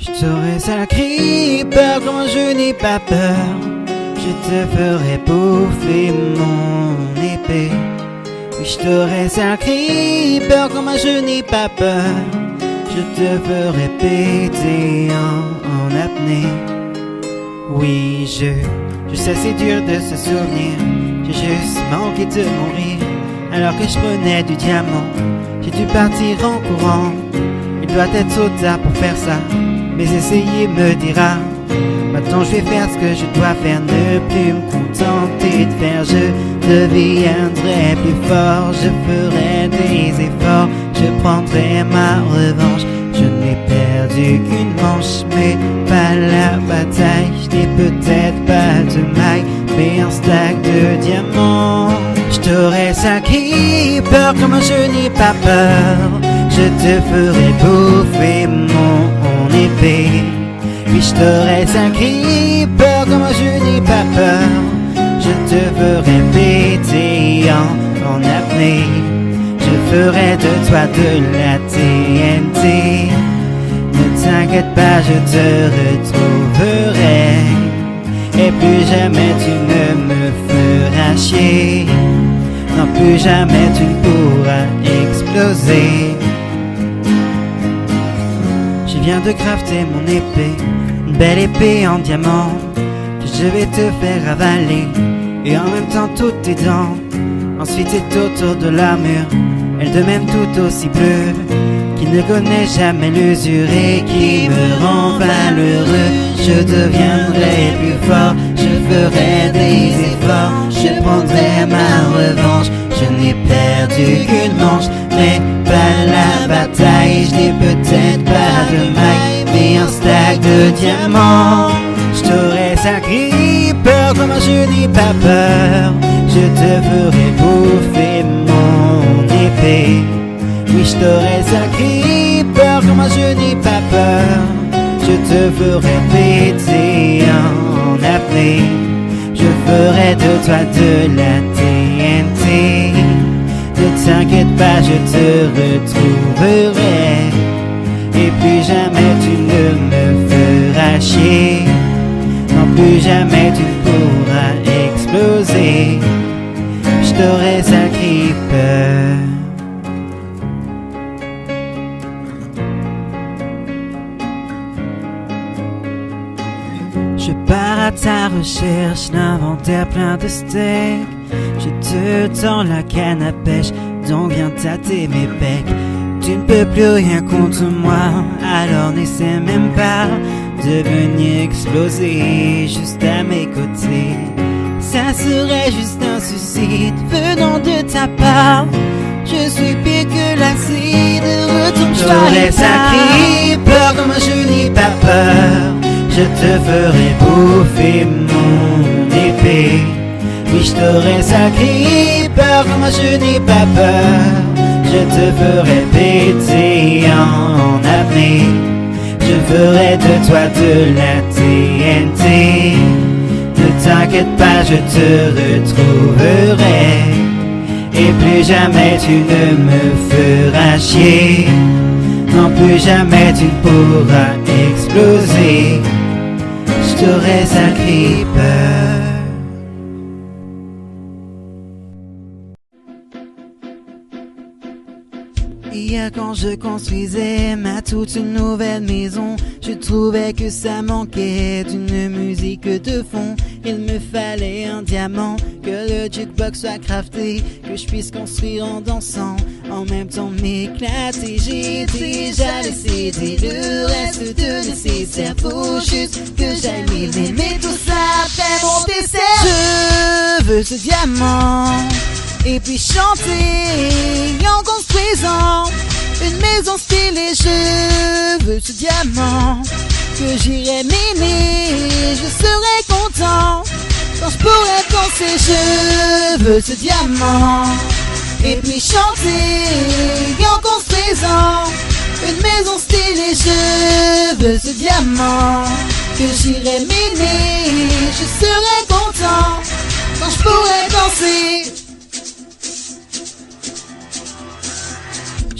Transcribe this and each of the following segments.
Je t'aurais sacré peur quand je n'ai pas peur. Je te ferais bouffer mon épée. Oui, je t'aurais sacré peur quand moi je n'ai pas peur. Je te ferais péter en apnée. Oui, je sais c'est dur de se souvenir. J'ai juste manqué de mourir alors que je prenais du diamant. J'ai dû partir en courant. Il doit être trop tard pour faire ça, mais essayer me dira. Maintenant je vais faire ce que je dois faire, ne plus me contenter de faire. Je deviendrai plus fort, je ferai des efforts, je prendrai ma revanche. Je n'ai perdu qu'une manche, mais pas la bataille. Je n'ai peut-être pas de maille, mais un stack de diamants. Je t'aurais sacré peur comme je n'ai pas peur. Je te ferai bouffer mon épée. Oui, je t'aurais sacré peur comme je n'ai pas peur. Je te ferai péter en apnée. Je ferai de toi de la TNT. Ne t'inquiète pas, je te retrouverai. Et plus jamais tu ne me feras chier. Non, plus jamais tu ne pourras exploser. Je viens de crafter mon épée, une belle épée en diamant que je vais te faire avaler. Et en même temps toutes tes dents. Ensuite c'est autour de l'armure, elle de même tout aussi bleue, qui ne connaît jamais l'usure et qui me rend malheureux. Je deviendrai plus fort, je ferai des efforts, je prendrai ma revanche. Je n'ai perdu qu'une manche, mais pas la bataille. Je n'ai peut-être pas de maille, mais un stack de diamants. Je t'aurais sacré peur comme je n'ai pas peur. Je te ferai bouffer mon épée. Oui, je t'aurais sacré peur comme je n'ai pas peur. Je te ferai péter en apnée. Je ferai de toi de la TNT. Ne t'inquiète pas, je te retrouverai. Et plus jamais tu ne me feras chier. Non, plus jamais tu ne pourras exploser. Je t'aurais sacré peur. Je pars à ta recherche, l'inventaire plein de steaks. Je te tends la canne à pêche, donc viens tâter mes pecs. Tu ne peux plus rien contre moi, alors n'essaie même pas de venir exploser juste à mes côtés. Ça serait juste un suicide venant de ta part. Je suis pire que l'acide, retourne je t'aurais sacré peur comme je n'ai pas peur. Je te ferai bouffer mon épée. Oui, je t'aurais sacré peur comme je n'ai pas peur. Je te ferai péter en apnée. Je ferai de toi de la TNT. Ne t'inquiète pas, je te retrouverai. Et plus jamais tu ne me feras chier. Non, plus jamais tu ne pourras exploser. Je t'aurais sacré peur. Hier quand je construisais ma toute nouvelle maison, je trouvais que ça manquait d'une musique de fond. Il me fallait un diamant, que le jukebox soit crafté, que je puisse construire en dansant, en même temps m'éclater. J'ai déjà laissé le reste de nécessaire, faut juste que j'aille m'aimer, mais tout ça fait mon dessert. Je veux ce diamant et puis chanter en construisant une maison stylée. Je veux ce diamant que j'irai miner, je serai content quand je pourrai danser. Je veux ce diamant et puis chanter en construisant une maison stylée. Je veux ce diamant que j'irai miner, je serai content quand je pourrai danser.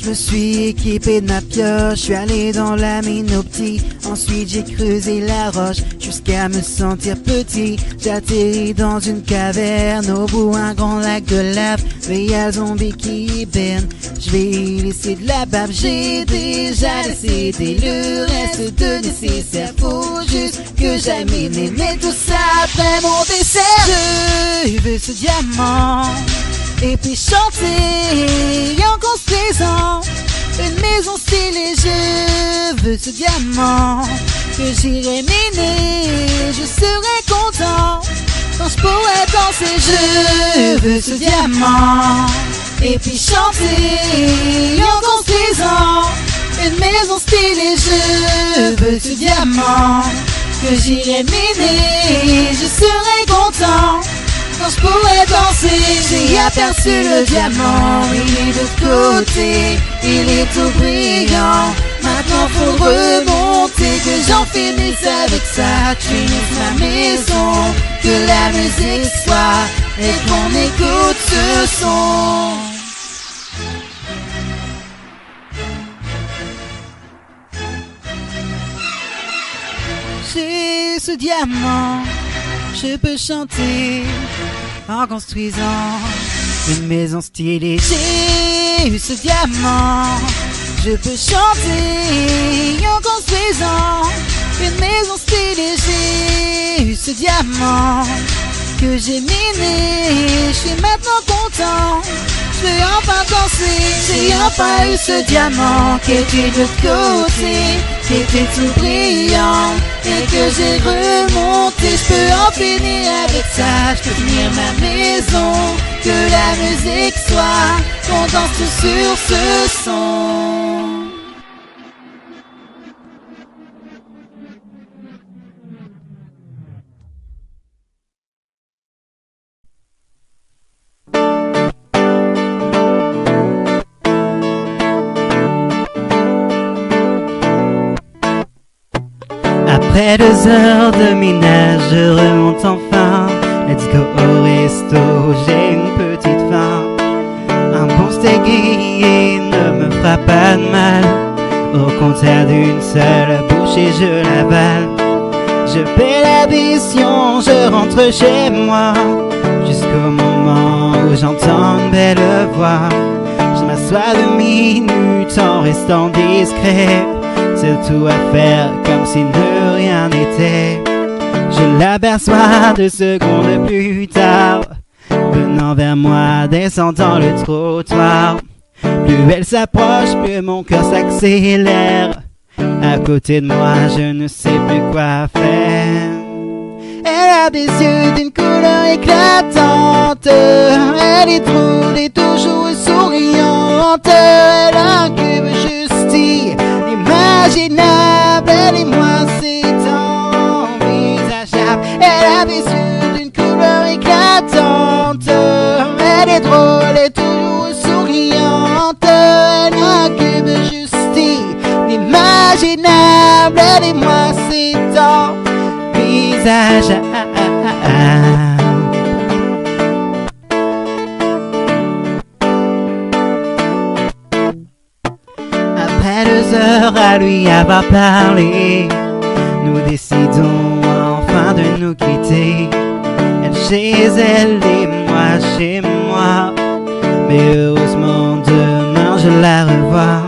Je me suis équipé de ma pioche, je suis allé dans la mine au petit. Ensuite j'ai creusé la roche jusqu'à me sentir petit. J'ai atterri dans une caverne, au bout un grand lac de lave. Mais y'a le zombie qui hiberne, je vais y laisser de la bave. J'ai déjà laissé le reste de nécessaire. Faut juste que j'aille m'aimer, mais tout ça après mon dessert. Je veux ce diamant et puis chanter en construisant une maison stylée. Je veux ce diamant que j'irai miner. Je serai content quand je pourrai danser. Je veux ce diamant et puis chanter en construisant une maison stylée. Je veux ce diamant que j'irai miner. Je serai content quand je pourrais danser. J'ai aperçu le diamant, il est de côté, il est tout brillant. Maintenant faut remonter, que j'en finisse avec ça, que je finisse ma maison, que la musique soit et qu'on écoute ce son. J'ai ce diamant, je peux chanter en construisant une maison stylée. J'ai eu ce diamant, je peux chanter en construisant une maison stylée. J'ai eu ce diamant que j'ai miné, je suis maintenant content, je vais enfin danser. J'ai enfin eu ce diamant qui était de côté, qui était tout brillant et que j'ai remonté. Je peux en finir avec ça, je peux finir ma maison, que la musique soit, qu'on danse tout sur ce son. Après 2 heures de ménage, je remonte enfin. Let's go au resto, j'ai une petite faim. Un bon steak grillé ne me fera pas de mal. Au contraire d'une seule bouchée, je l'avale. Je paie l'addition, je rentre chez moi, jusqu'au moment où j'entends une belle voix. Je m'assois 2 minutes en restant discret. C'est tout à faire comme si de rien n'était. Je l'aperçois 2 secondes plus tard, venant vers moi, descendant le trottoir. Plus elle s'approche, plus mon cœur s'accélère. À côté de moi, je ne sais plus quoi faire. Elle a des yeux d'une couleur éclatante, elle est drôle et toujours souriante. Elle a un cube juste imaginable, elle et moi c'est envisageable. Elle a des yeux d'une couleur éclatante, elle est drôle et toujours souriante. Elle a un cube juste imaginable, elle et moi c'est envisageable. Après 2 heures à lui avoir parlé, nous décidons enfin de nous quitter. Elle chez elle et moi chez moi, mais heureusement demain je la revois.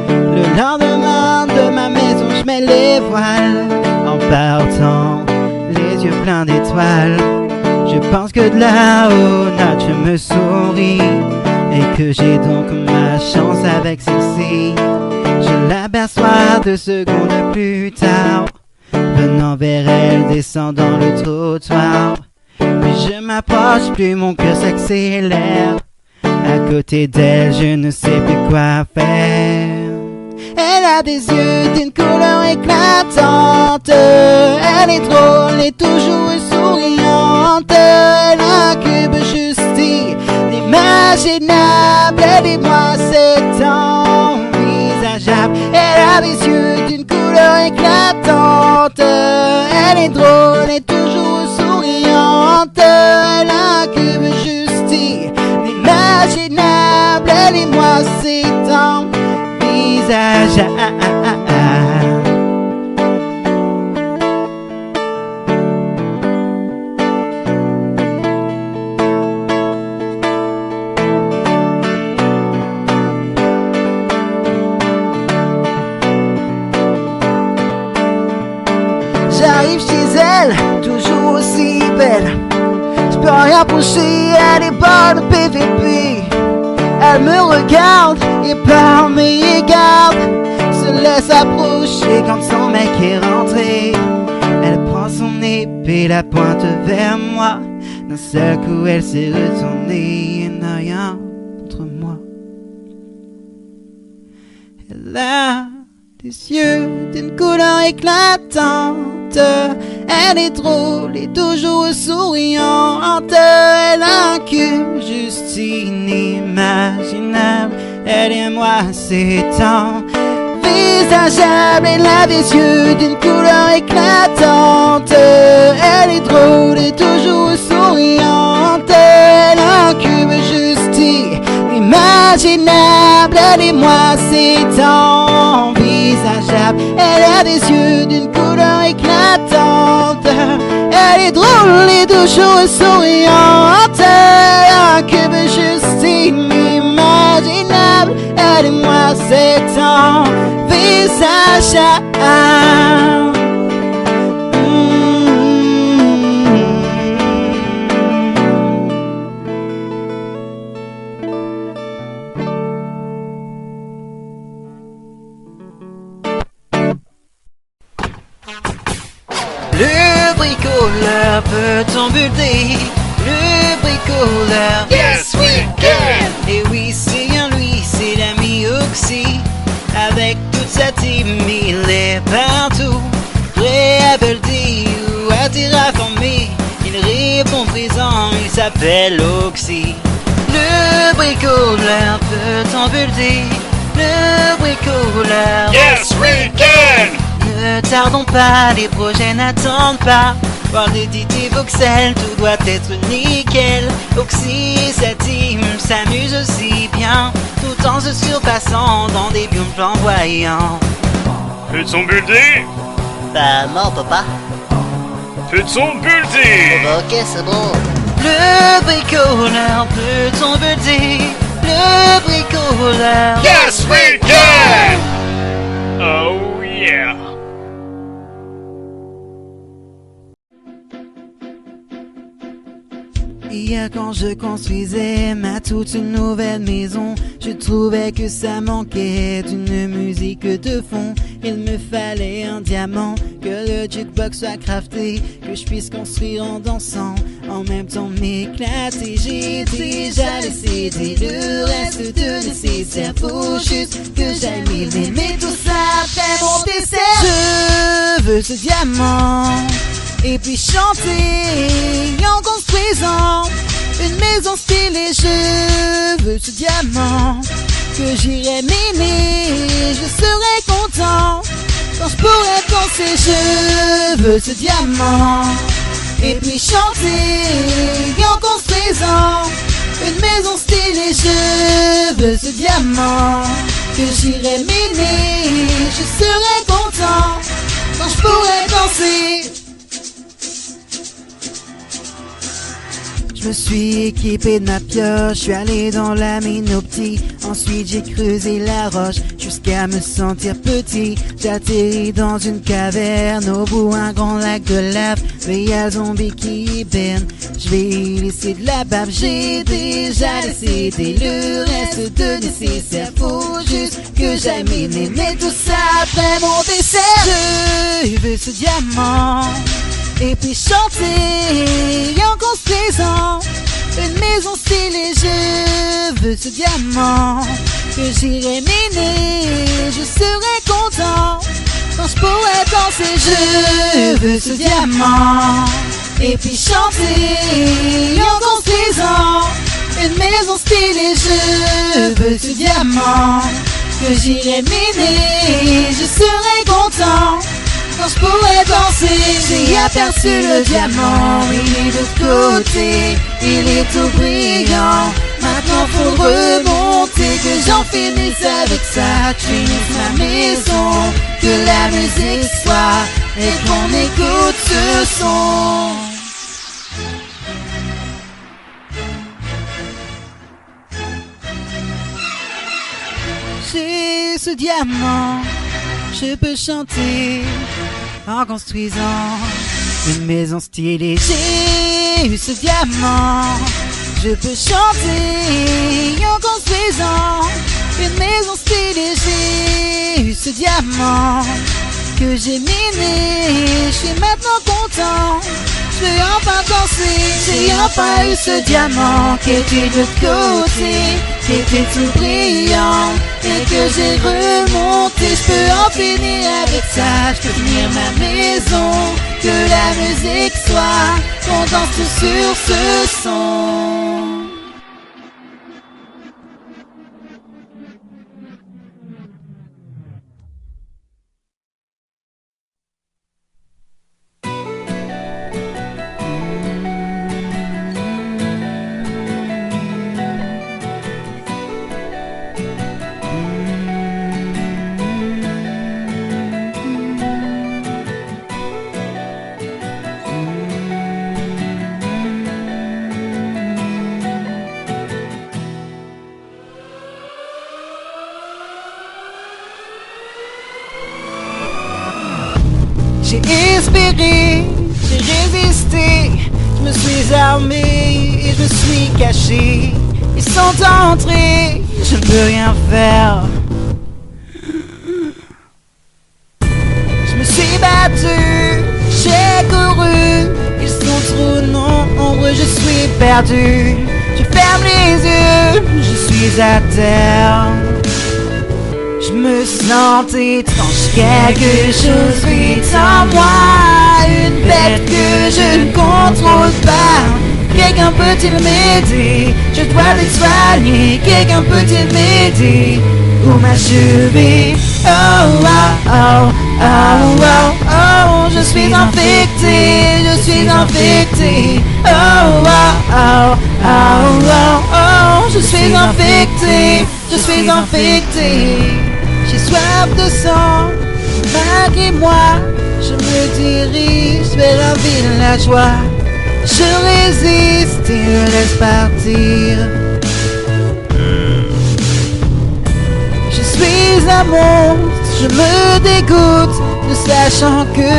Le lendemain de ma maison je mets les voiles, en partant les yeux pleins d'étoiles. Je pense que de là-haut nature me sourit, et que j'ai donc ma chance avec celle-ci. Je l'aperçois 2 secondes plus tard, venant vers elle, descendant le trottoir. Puis je m'approche, plus mon cœur s'accélère. À côté d'elle, je ne sais plus quoi faire. Elle a des yeux d'une couleur éclatante, elle est drôle et toujours souriante. Elle a un cube juste inimaginable, elle et moi c'est envisageable. Elle a des yeux d'une couleur éclatante, elle est drôle et toujours souriante. Elle a un cube juste inimaginable, elle et moi c'est envisageable. visage. J'arrive chez elle, toujours aussi belle. Je peux rien approcher, elle est bonne PVP. Elle me regarde et par mes gardes se laisse approcher quand son mec est rentré. Elle prend son épée, la pointe vers moi. D'un seul coup elle s'est retournée et n'a rien contre moi. Elle a des yeux d'une couleur éclatante. Elle est drôle et toujours souriante. Elle a un cul juste inimaginable. Elle et moi c'est tant visageable. Elle a des yeux d'une couleur éclatante. Elle est drôle et toujours souriante. Elle a un cube juste inimaginable. Elle et moi c'est tant visageable. Elle a des yeux d'une couleur éclatante. Elle est drôle et toujours souriante. Elle a un cube juste inimaginable. Elle et moi c'est tant visageable. Le bricoleur peut t'embûter. Le bricoleur, Yes, we can! et oui c'est bien lui, c'est l'ami Oxy. Avec toute sa team il est partout, prêt à builder ou à te rafformer. Il répond présent, il s'appelle Oxy. Le bricoleur peut t'embûter. Le bricoleur, Yes, we can! ne tardons pas, les projets n'attendent pas. Voir l'éditer voxel, tout doit être nickel. Oxy et sa team s'amusent aussi bien, tout en se surpassant dans des biomes flamboyants. Peut-on builder? Bah non, papa. Peut-on builder? Bah ok, c'est bon. Le bricoleur peut t'embêter. Le bricoleur, Yes, we can! Oh yeah! Hier quand je construisais ma toute nouvelle maison, je trouvais que ça manquait d'une musique de fond. Il me fallait un diamant, que le jukebox soit crafté, que je puisse construire en dansant, en même temps m'éclater. J'ai déjà laissé le reste de nécessaire, faut juste que j'aille m'aimer. Mais tout ça après mon dessert. Je veux ce diamant et puis chanter en construisant une maison stylée. Je veux ce diamant que j'irai miner. Je serai content quand je pourrai danser. Je veux ce diamant et puis chanter en construisant une maison stylée. Je veux ce diamant que j'irai miner. Je serai content quand je pourrai danser. Je me suis équipé de ma pioche, je suis allé dans la mine au petit. Ensuite j'ai creusé la roche jusqu'à me sentir petit. J'ai atterri dans une caverne, au bout un grand lac de lave. Mais y'a un zombie qui hiberne, je vais y laisser de la bave. J'ai déjà laissé le reste de nécessaire, faut juste que j'aille m'aimer. Mais tout ça après mon dessert. Je veux ce diamant et puis chanter en construisant une maison stylée. Je veux ce diamant que j'irai miner. Je serai content quand je pourrai danser. Je veux ce diamant et puis chanter en construisant une maison stylée. Je veux ce diamant que j'irai miner. Je serai content quand je pourrais danser. J'ai aperçu le diamant, il est de l'autre côté, il est tout brillant. Maintenant faut remonter. souhaité que j'en finisse avec ça, que je finisse ma maison, que la musique soit et qu'on écoute ce son. J'ai ce diamant, je peux chanter en construisant une maison stylée. J'ai eu ce diamant, je peux chanter en construisant une maison stylée. J'ai eu ce diamant que j'ai miné, je suis maintenant content. Je peux enfin danser, j'ai enfin eu ce diamant qui était de l'autre côté, qui était tout brillant et que j'ai remonté. Je peux en finir avec ça, je peux finir ma maison, que la musique soit, qu'on danse tout sur ce son. J'ai espéré, j'ai résisté, je me suis armé et je me suis caché. Ils sont entrés, je ne peux rien faire. Je me suis battu, j'ai couru, ils sont trop nombreux, je suis perdu. Je ferme les yeux, je suis à terre. Je me sens étrange, quelque chose vit en moi, une bête que je ne contrôle pas. Quelqu'un peut-il m'aider? Je dois les soigner. Quelqu'un peut-il m'aider? Ou m'achever? Oh, oh, oh, oh, oh, oh, je suis infecté, je suis infecté. Oh, oh, oh, oh, oh, oh, je suis infecté, je suis infecté. J'ai soif de sang, malgré moi, je me dirige vers la villageois. Je résiste et me laisse partir. Je suis un monstre, je me dégoûte, ne sachant que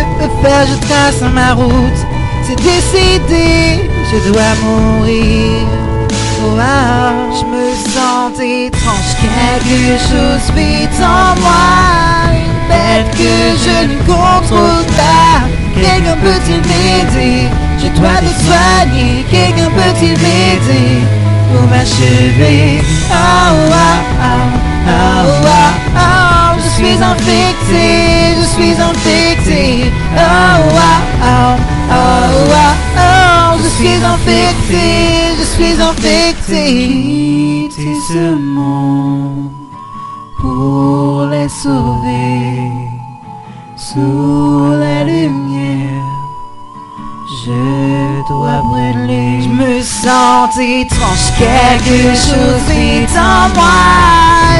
faire, je trace ma route. C'est décidé, je dois mourir. Wow, je me sens étrange, quelque chose vit en moi, une bête que je ne contrôle pas. Quelqu'un peut-il m'aider? Je dois te soigner. Quelqu'un peut-il m'aider? Pour m'achever. Oh, oh, oh, oh, oh, oh, je suis infecté, je suis infecté. Oh, oh, oh, oh, oh, oh, je suis infecté, je suis infecté. Quitter ce monde pour les sauver sous la lumière. Je dois brûler. Je me sens étrange, quelque chose vit en moi,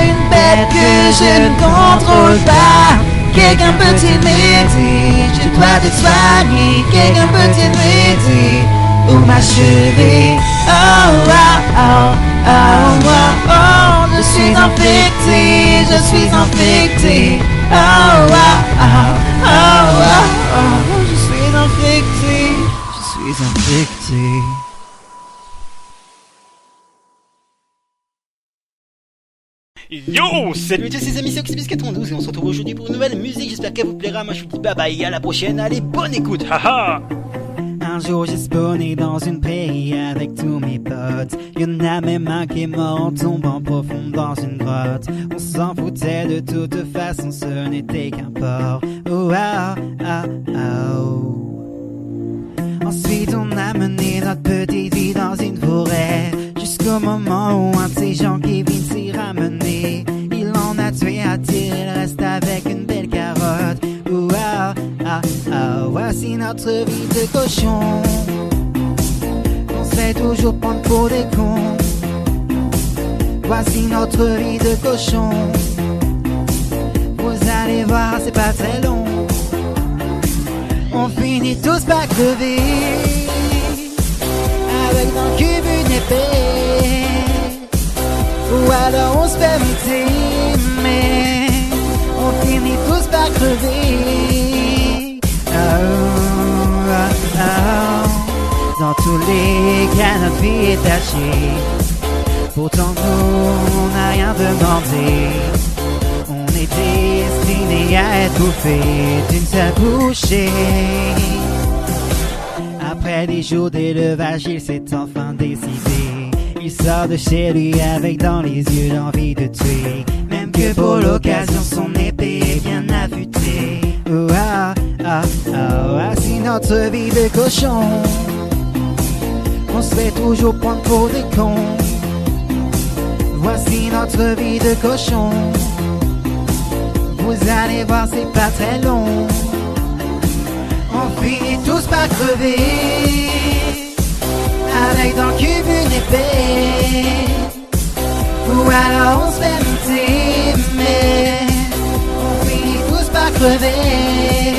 une bête que je ne contrôle pas. Quelqu'un peut-il m'aider? Je dois te soigner. Quelqu'un peut-il m'aider? Ou m'achever? Oh, oh, oh, oh, oh, oh, je suis infecté, je suis infecté. Oh, oh, oh, oh, oh, oh, je suis infecté, je suis infecté. Yo, salut tous ces amis, c'est Oxybis92 et on se retrouve aujourd'hui pour une nouvelle musique, j'espère qu'elle vous plaira. Moi je vous dis bye bye, à la prochaine, allez, bonne écoute, haha. Un jour j'ai spawné dans une prairie avec tous mes potes. Y'en a même un qui est mort en tombant profond dans une grotte. On s'en foutait de toute façon, ce n'était qu'un porc. Oh, ah, ah, oh. Ensuite on a mené notre petite vie dans une forêt, jusqu'au moment où un de ces gens Kevin s'est ramené. Il en a tué à tir, il reste avec une belle carotte. Oh, ah, ah, ah, voici notre vie de cochon. On se fait toujours prendre pour des cons. Voici notre vie de cochon. Vous allez voir, c'est pas très long. On finit tous par crever, avec dans le cube une épée. Ou alors on se fait monter, mais on finit tous par crever. Oh, oh, oh. Dans tous les cas, notre vie est tachée. Pourtant nous, on n'a rien demandé. On est destiné à être bouffé d'une seule bouchée. Après des jours d'élevage, il s'est enfin décidé. Il sort de chez lui avec dans les yeux l'envie de tuer. Même que pour l'occasion, son épée est bien affûtée. Oh, ah, ah, ah, si notre vie de cochon, on se fait toujours prendre pour des cons. Voici notre vie de cochon. Vous allez voir, c'est pas très long. On finit tous par crever, avec dans le cube une épée. Ou alors on se fait monter, mais on finit tous par crever.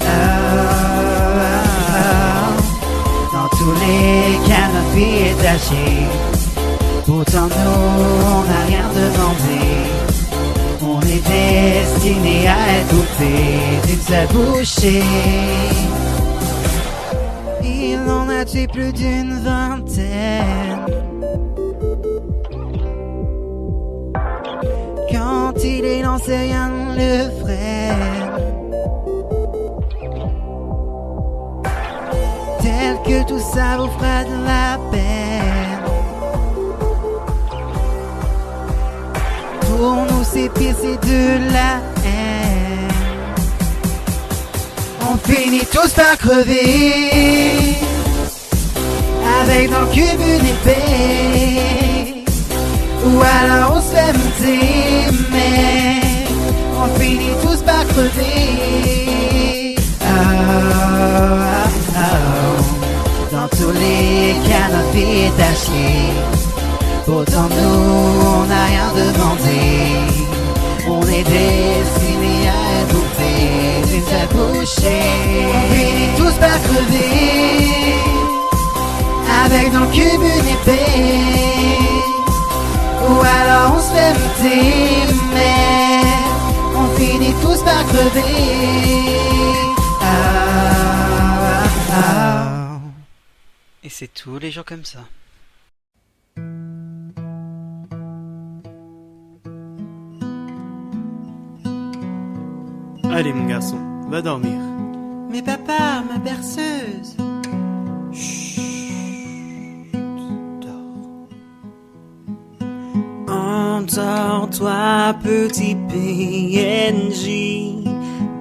Oh, oh, oh. Dans tous les cas, notre vie est tachée. Pourtant nous, on n'a rien demandé. On est destiné à être bouffé d'une seule bouchée. Il en a tué plus d'une vingtaine. Quand il est lancé, rien ne le freine. Tel que tout ça vous fera de la peine. Pour nous c'est pire, c'est de la haine. On finit tous par crever, avec dans le cube une épée. Ou alors on se fait monter, mais on finit tous par crever. Oh, oh, oh. Dans tous les cas, notre vie est à chier. Pourtant nous, on n'a rien demandé. On est destiné à être bouffé d'une seule bouchée. On finit tous par crever, avec dans le cube une épée. Ou alors on se fait monter, mais on finit tous par crever. Ah, ah, ah. Et c'est tous les jours comme ça. Allez mon garçon, va dormir. Mais papa, ma berceuse. Endors-toi, petit PNJ,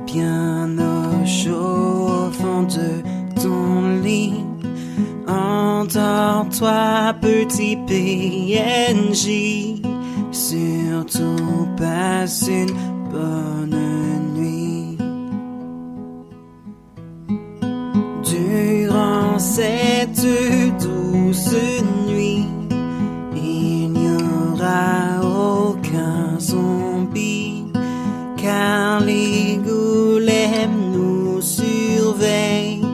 bien au chaud au fond de ton lit. Endors-toi, petit PNJ, surtout passe une bonne nuit. Durant cette douce nuit, il n'y aura aucun zombie, car les golems nous surveillent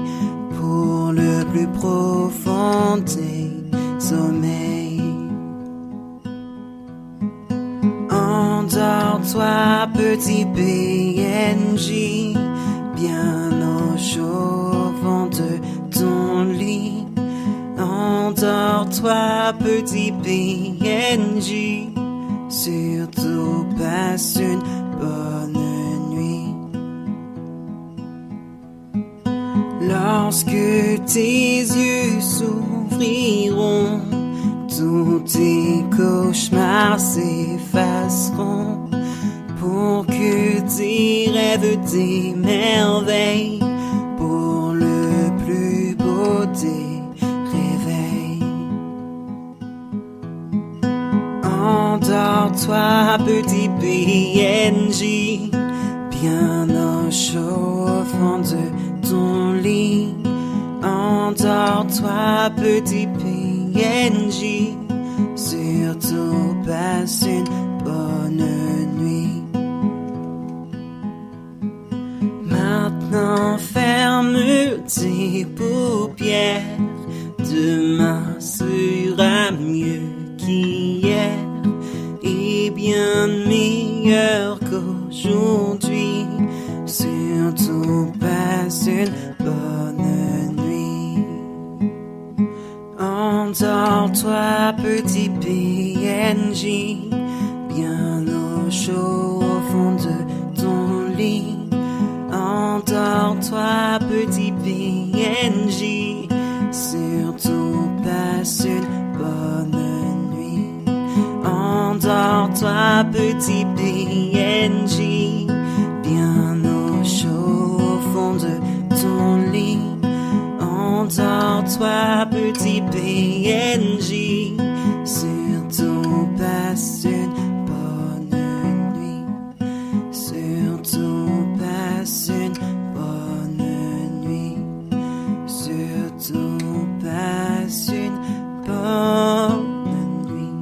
pour le plus profond des sommeils. Endors-toi, petit PNJ, bien au chaud au fond de ton lit. Endors-toi, petit PNJ, surtout passe une bonne nuit. Lorsque tes yeux s'ouvriront, tous tes cauchemars s'effaceront, pour que tes rêves t'émerveillent, pour le plus beau des réveils. Endors-toi, petit PNJ, bien au chaud au fond de ton lit. Endors-toi, petit PNJ, sur Surtout passe une bonne nuit. Maintenant ferme tes paupières. Demain sera mieux qu'hier et bien meilleur qu'aujourd'hui. Surtout passe une bonne nuit. Endors-toi petit PNJ, bien au chaud au fond de ton lit. Endors-toi petit PNJ, surtout passe une bonne nuit. Endors-toi petit PNJ, bien au chaud au fond de ton lit. Endors-toi petit PNJ, surtout passe une bonne nuit. Surtout passe une bonne nuit. Surtout passe une bonne nuit.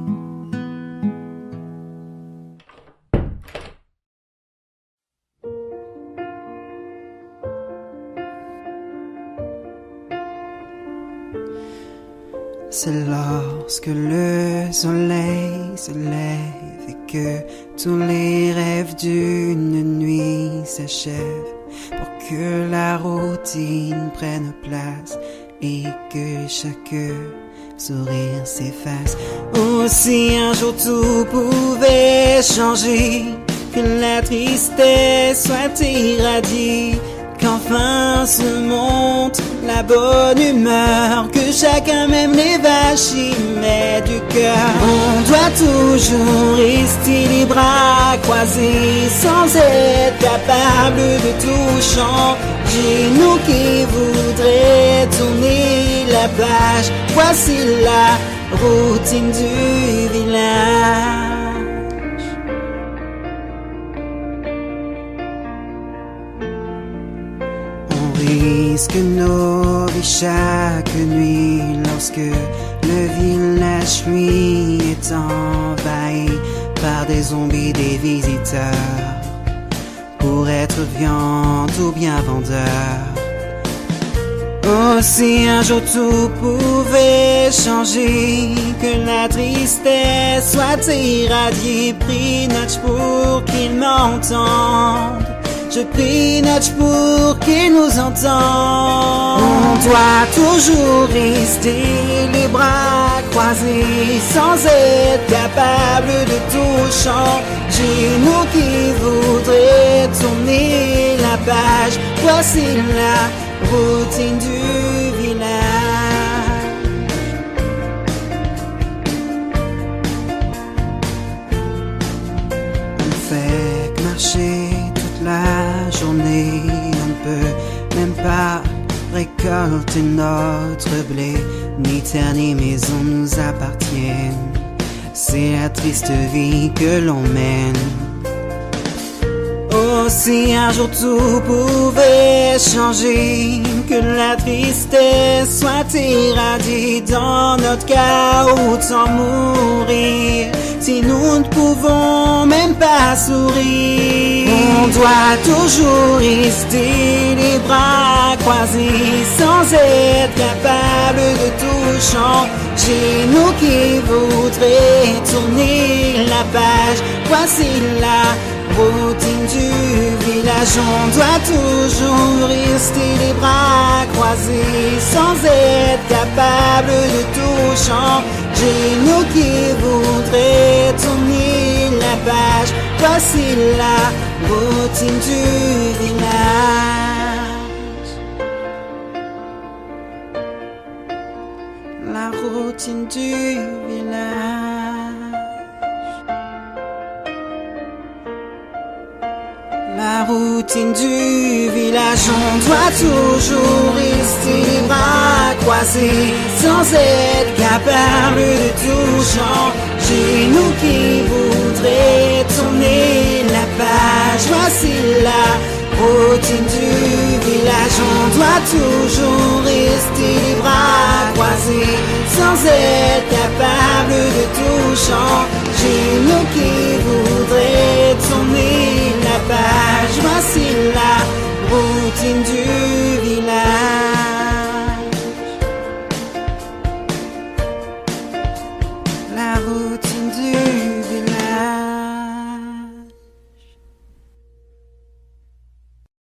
C'est lorsque le soleil se lève et que tous les rêves d'une nuit s'achèvent, pour que la routine prenne place et que chaque sourire s'efface. Oh, si un jour tout pouvait changer, que la tristesse soit irradiée, qu'enfin se monte la bonne humeur, que chacun même les vaches y met du cœur. On doit toujours rester les bras croisés, sans être capable de tout changer. Nous qui voudraient tourner la page, voici la routine du village. Risque nos vies chaque nuit lorsque le village lui est envahi par des zombies, des visiteurs, pour être viande ou bien vendeur. Oh, si un jour tout pouvait changer, que la tristesse soit irradiée, prie Notch pour qu'il m'entende. Je prie Notch pour qu'il nous entende. On doit toujours rester les bras croisés, sans être capable de tout changer. Nous qui voudraient tourner la page, voici la routine du village. On fait que marcher la journée, on ne peut même pas récolter notre blé, ni terre ni maison nous appartiennent. C'est la triste vie que l'on mène. Oh, si un jour tout pouvait changer, que la tristesse soit irradiée dans notre cas, autant mourir. Si nous ne pouvons même pas sourire, on doit toujours rester les bras croisés, sans être capable de tout changer. Nous qui voudraient tourner la page, voici la routine du village. On doit toujours rester les bras croisés, sans être capable de tout changer. Nous qui voudraient tourner la page, voici la routine du village. La routine du village. La routine du village. On doit toujours rester les bras croisés, sans être capable de tout changer. Nous qui voudraient tourner la page, voici la routine du village. On doit toujours rester les bras croisés, sans être capable de tout changer. Nous qui voudraient tourner la page, voici la routine du village. La routine du village.